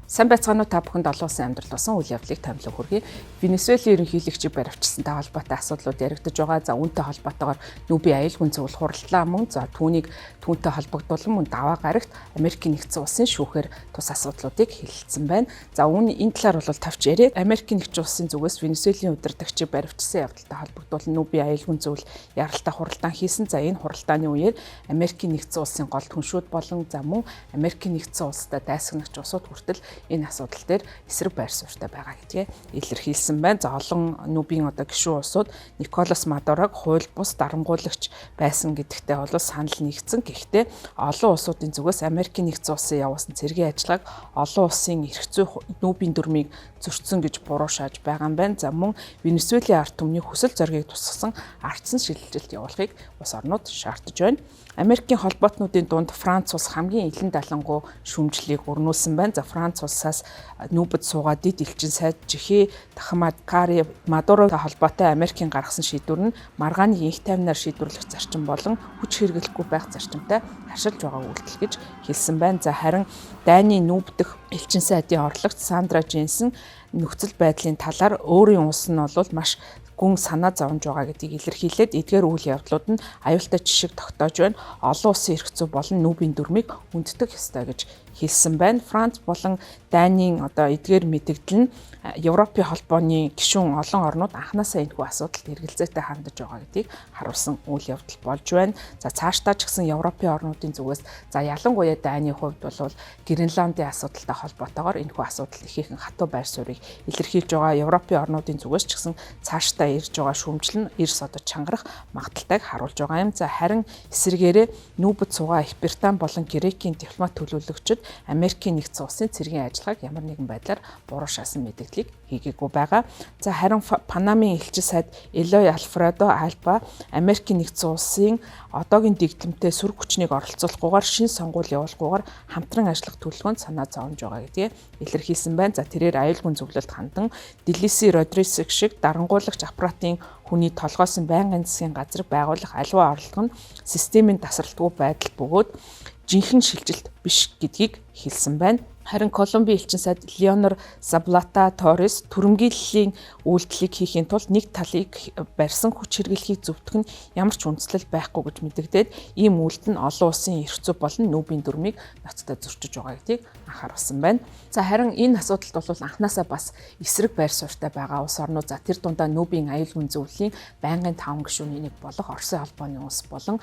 Сайн байцгаана уу та бүхэнд олон улсын амьдрал болсон үйл явдлыг томилог хүргэе. Венесуэлийн ерөнхийлөгчийг баривчсантай холбоотой асуудлууд яригдж байгаа. За үүнтэй холбоотойгоор Нүбийн аюулгүй зөвлөл хурлаа мөн за түүнийг түүнтэй холбогдуулан мөн даваа гарагт Америкийн нэгдсэн улсын шүүхээр тус асуудлуудыг хэлэлцсэн байна. За энэ талаар бол тавьж яриад Америкийн нэгдсэн улсын зүгээс Венесуэлийн удирдагчийг баривчсан явдалтай холбогдуулан Нүбийн аюулгүй зөвлөл яралтай хуралдаан хийсэн. За энэ хуралдааны үеэр Америкийн нэгдсэн улсын гол түншүүд болон за мөн Америкийн нэгдсэн улстай дайсагнагч улсууд хүртэл энэ асуудал дээр эсрэг байр суурьтай байгаа гэдгээ илэрхийлсэн байна. За олон Нүбийн гишүүн улсууд Николас Мадурог хууль бус дарангуулагч байсан гэдэгтээ бол санал нэгдсэн. Гэхдээ олон улсуудын зүгээс Америкийн нэгдсэн улсын явуулсан цэргийн ажиллагааг олон улсын эрх зүй Нүбийн дүрмийг зөрчсөн гэж буруу шааж байгаа юм байна. За мөн Венесуэлийн ард түмний хүсэл зоригийг тусгасан ардсан шилжилт явуулахыг улс орнууд шаардж байна. Америкийн холбоотнуудын дунд Франц улс хамгийн илэн далангуу шүүмжлэлийг өрнүүлсэн байна. За Франц улсаас Нүбэд суугаад дид элчин сайд Жихэ Тахмадкари Мадуротой холбоотой Америкийн гаргасан шийдвэр нь маргааны инх тайвнаар шийдвэрлэх зарчим болон хүч хэрэглэхгүй байх зарчимтай хашилж байгаа үйлдэл гэж хэлсэн байна. За харин Дайны Нүб дэх элчин сайдын орлогч Сандра Женсен нөхцөл байдлын талаар өөрийн улс нь бол маш гүн санаа зовж байгаа гэдгийг илэрхийлээд эдгээр үйл явдлууд нь аюултай жишг тогтоож байна. Олон улсын эрх зүй болон Нүбийн дүрмийг хүнддэг ёстой гэж хэлсэн байна. Франц болон Дайнийн эдгээр мэдэгдэл нь Европын холбооны гишүүн олон орнууд анханасаа энэхүү асуудалд эргэлзээтэй хандаж байгаа гэдгийг харуулсан үйл явдал болж байна. За цаашдаа ч гэсэн Европын орнуудын зүгээс за ялангуяа Дайны хувьд бол Гренландын асуудалтай холбоотойгоор энэхүү асуудалд ихээхэн хатуу байр суурийг илэрхийлж байгаа. Европын орнуудын зүгээс ч гэсэн цаашдаа ирж байгаа шүүмжил нь эрс одод чангарах магадaltaйг харуулж байгаа юм. За харин эсвэргээрээ Нүбэд суугаа Их Британи болон Грекийн дипломат төлөөлөгчид Америкийн нэгдсэн улсын цэргийн ажиллагааг ямар нэгэн байдлаар буруу шаасан мэдээллийг хийгээгүй байгаа. За харин Панамын элчин сайд Элой Альфредо Альба Америкийн нэгдсэн улсын одоогийн дэглэмтэй сөрөг хүчнийг оролцуулахгүйгээр шин сонгуул явуулахгүйгээр хамтран ажиллах төлөвлөгөөнд санаа зовж байгаа гэдгийг илэрхийлсэн байна. За тэрээр аюулгүй зөвлөлд хандан Делиси Родригес шиг дарангуулагч аппаратын хүний толгойсон байнгын засгийн газрыг байгуулах аливаа орлого нь системийн тасралтгүй байдал бөгөөд жинхэнэ шилжилт биш гэдгийг хэлсэн байна. Харин Колумбийн элчин сайд Леонор Заблата Торрес түрэмгийллийн үйлдэлийг хийхийн тулд нэг талыг барьсан хүч хэрэглэхийг зөвтгөх нь ямар ч үндслэл байхгүй гэж мэдэгдээд ийм үйлдэл нь олон улсын эрх зүй болон Нүбийн дүрмийг ноцтой зөрчиж байгаа гэдгийг анхааруулсан байна. За харин энэ асуудалд бол анханасаа бас эсрэг байр суурьтай байгаа улс орнууд за тэр дундаа Нүбийн аюулгүй зөвлөлийн байнгын 5 гишүүний нэг болох Оросын албаны улс болон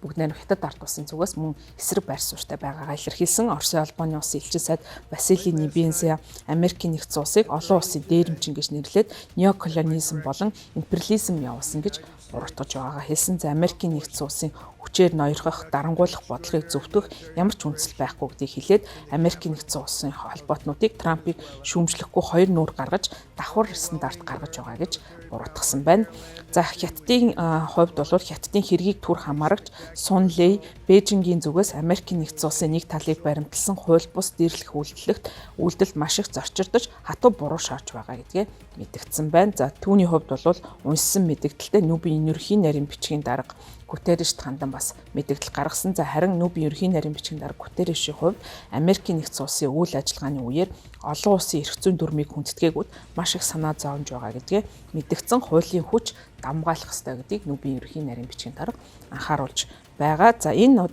бүгд найрамд Хятад ард улсын зүгээс мөн эсрэг байр суурьтай байгаагаа илэрхийлсэн. Оросын албаны улсын элчин сайд Василий Небензя Америкийн нэгдсэн улсыг олон улсын дээрэмчин гэж нэрлээд неоколониализм болон империализм явуулсан гэж буруутгаж байгаагаа хэлсэн. За Америкийн нэгдсэн улсын хүчээр ноёрхох, дарангуулах бодлогыг зөвтгөх ямар ч үндсэл байхгүй гэдгийг хэлээд Америкийн нэгдсэн улсын холбоотнуудыг Трампыг шүүмжлэхгүй хоёр нүүр гаргаж давхар стандарт гаргаж байгаа гэж буруутгасан байна. За Хятадын хувьд бол Хятадын хэргийг түр хамаарагч Сун Лэй Бээжингийн зүгээс Америкийн нэгдсэн улсын нэг талыг баримтлсан хууль бус дээрлэх үйлдэлд маш их зорчирдож хатуу буруу шааж байгаа гэдгээ мэдгдсэн байна. За түүний хувьд бол унссан мэдэгдэлтэй Нүбийн ерөнхий нарийн бичгийн дарга Гутерришт хандан бас мэдээлэл гаргасан. За харин Нүбийн ерөнхий нарийн бичгийн дарга Гутерришийн хувьд Америкийн нэгдсэн улсын үйл ажиллагааны үеэр олон улсын эрх зүйн дүрмийг хүндэтгээгүй маш их санаа зовж байгаа гэдгээ мэдгдсэн. Хуулийн хүч дамгаалах ёстой гэдгийг Нүбийн ерөнхий нарийн бичгийн дарга анхааруулж байгаа. За энэ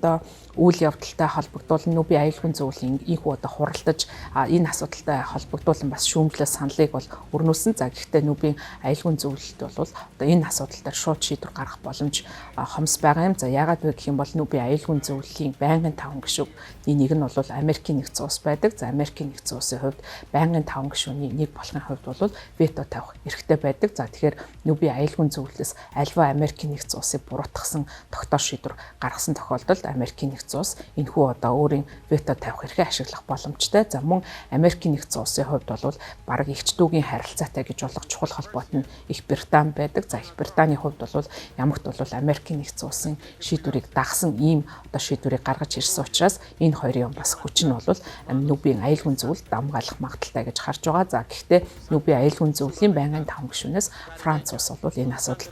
үйл явдалтай холбогдуулан Нүбийн аюулгүй зөвлөлийн ийхүү хуралдаж энэ асуудалтай холбогдуулан бас шүүмжлэх саналыг бол өрнүүлсэн. За гэхдээ Нүбийн аюулгүй зөвлөлд бол энэ асуудал дээр шууд шийдвэр гаргах боломж хомс байгаа юм. За яагаад вэ гэх юм бол Нүбийн аюулгүй зөвлөлийн байнгын 5 гишүүний нэг нь бол Америкийн нэгдсэн улс байдаг. За Америкийн нэгдсэн улсын хувьд байнгын 5 гишүүний нэг болохын хувьд бол вето тавих эрхтэй байдаг. За тэгэхээр Нүбийн аюулгүй зөвлөлөөс альва Америкийн нэгдсэн улсыг буруутгасан тогтоох шийдвэр гаргасан тохиолдолд Америкийн нэгдсэн улс энэхүү өөрийн вето тавих эрхээ ашиглах боломжтой. За мөн Америкийн нэгдсэн улсын хувьд бол бараг эгч дүүгийн харилцаатай гэж болох чухал холбоот нь Их Британи байдаг. За Их Британий хувьд бол ямагт бол Америкийн нэгдсэн улсын шийдвэрийг дагсан ийм шийдвэрийг гаргаж ирсэн учраас энэ хоёрын бас хүч нь бол Нүбийн аюулгүй зөвлөлд дамгаалах магадaltaй гэж харж байгаа. За гэхдээ Нүбийн аюулгүй зөвлөлийн байнгын 5 гишүүнээс Франц улс бол энэ асуудал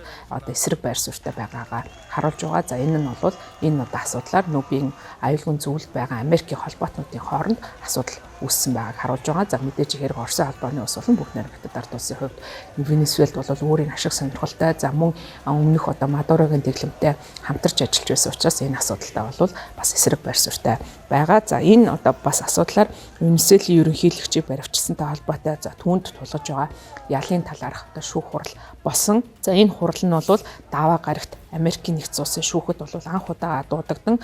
эсрэг байр суурьтай байгаагаа харуулж байгаа. За энэ нь бол энэ асуудлаар Нүбийн аюулгүй зөвлөлд байгаа Америкийн холбоотнуудын хооронд асуудал үүссэн байгааг харуулж байгаа. За мэдээж хэрэг Оросын албаны ус болон бүх найрамдагчид ард улсын хувьд Венесуэлд бол өөрийн ашиг сонирхолтой за мөн өмнөх одоо Мадурогийн дэглэмтэй хамтарч ажиллаж байсан учраас энэ асуудалтай бол бас эсрэг байр суурьтай байгаа. За энэ одоо бас асуудлаар Венесуэлийн ерөнхийлөгчийг баривчсантай холбоотой за түүнд тулгаж байгаа ялын талаарх одоо шүүх хурал болсон. За энэ хурал нь бол даваа гарагт Америкийн нэгдсэн улсын шүүхэд бол анх удаа дуудагдан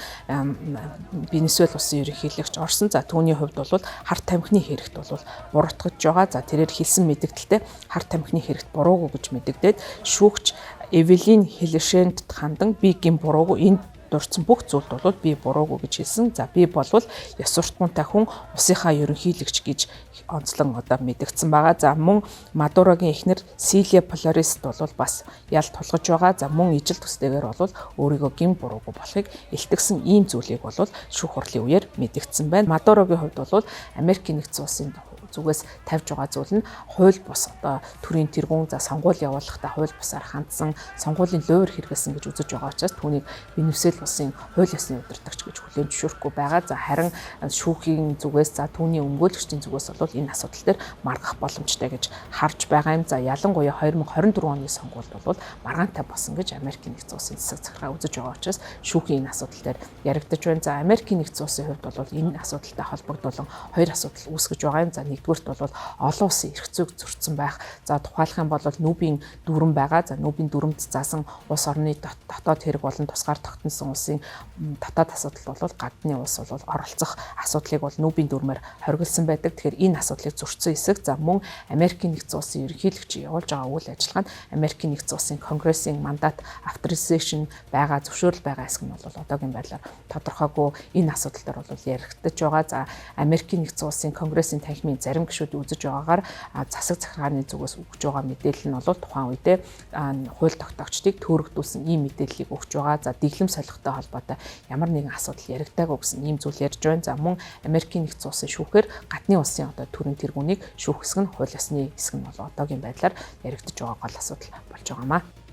Венесуэл улсын ерөнхийлөгч орсон. За түүний хувьд бол харт тамхины хэрэгт бол буруутгаж байгаа. За тэрээр хэлсэн мэдээлэлтэй харт тамхины хэрэгт буруугүй гэж мэдэгдээд шүүгч Эвелин Хелешент хандан би гин буруугүй энэ дурдсан бүх зүйлд бол би буруугүй гэж хэлсэн. За би болвол ёс суртахуунтай хүн улсынхаа ерөнхийлөгч гэж онцлон одоо мэдэгдсэн байгаа. За мөн Мадурогийн эхнэр Силия Флорест бол бас ял тулгаж байгаа. За мөн ижил төстэйгээр бол өөрийгөө гин буруугүй болохыг илтгэсэн ийм зүйлийг бол шүүх хурлын үеэр мэдэгдсэн байна. Мадурогийн хувьд бол Америкийн нэгдсэн улсын зүгээс тавьж байгаа зүйл нь хууль бус одоо төрийн тэргуун за сонгуул явуулахдаа хууль бусаар хандсан сонгуулийн луур хэрэгэлсэн гэж үзэж байгаа учраас түүнийг Венесуэл улсын хууль ёсны удирдагч гэж хүлээн зөвшөөрөхгүй байгаа. За харин шүүхийн зүгээс за түүний өмгөөлөгчдийн зүгээс бол энэ асуудал дээр маргах боломжтой гэж харж байгаа юм. За ялангуяа 2024 оны сонгуульд бол маргаантай болсон гэж Америкийн нэгдсэн улсын засаг захиргаа үзэж байгаа учраас шүүхийн энэ асуудал дээр яригдаж байна. За Америкийн нэгдсэн улсын хувьд бол энэ асуудалтай холбогдуулан хоёр асуудал үүсгэж байгаа юм. За нэгдүгürt бол олон улсын эрх зүйг зөрчсөн байх. За тухайлах юм бол Нүбийн дүрэн байгаа. За Нүбийн дүрмд заасан улс орны дотоод хэрэг болон тусгаар тогтносон улсын дотоод асуудал бол гадны улс бол оролцох асуудлыг бол Нүбийн дүрмээр хоригдсан байдаг. Тэгэхээр энэ асуудлыг зөрчсөн хэсэг. За мөн Америкийн нэгдсэн улсын ерөнхийлөгч явуулж байгаа үйл ажиллагаа нь Америкийн нэгдсэн улсын Конгрессийн мандат authorization байгаа зөвшөөрөл байгаа хэсэг нь бол одоогийн байдлаар тодорхойгүй энэ асуудал дээр бол яригдаж байгаа. За Америкийн нэгдсэн улсын Конгрессийн танхимын зарим гишүүд үзэж байгаагаар засаг захиргааны зүгээс өгж байгаа мэдээлэл нь бол тухайн үедээ хууль тогтоогчдыг төөрөгдүүлсэн ийм мэдээллийг өгч байгаа. За дэглэм солихтой холбоотой ямар нэгэн асуудал яригдаагүй гэсэн ийм зүйл ярьж байна. За мөн Америкийн нэгдсэн улсын шүүхээр гадны улсын одоо төрийн тэргүүнийг шүүх хэсэг нь хууль ёсны хэсэг нь бол одоогийн байдлаар яригдаж байгаа гол асуудал болж байгаамаа.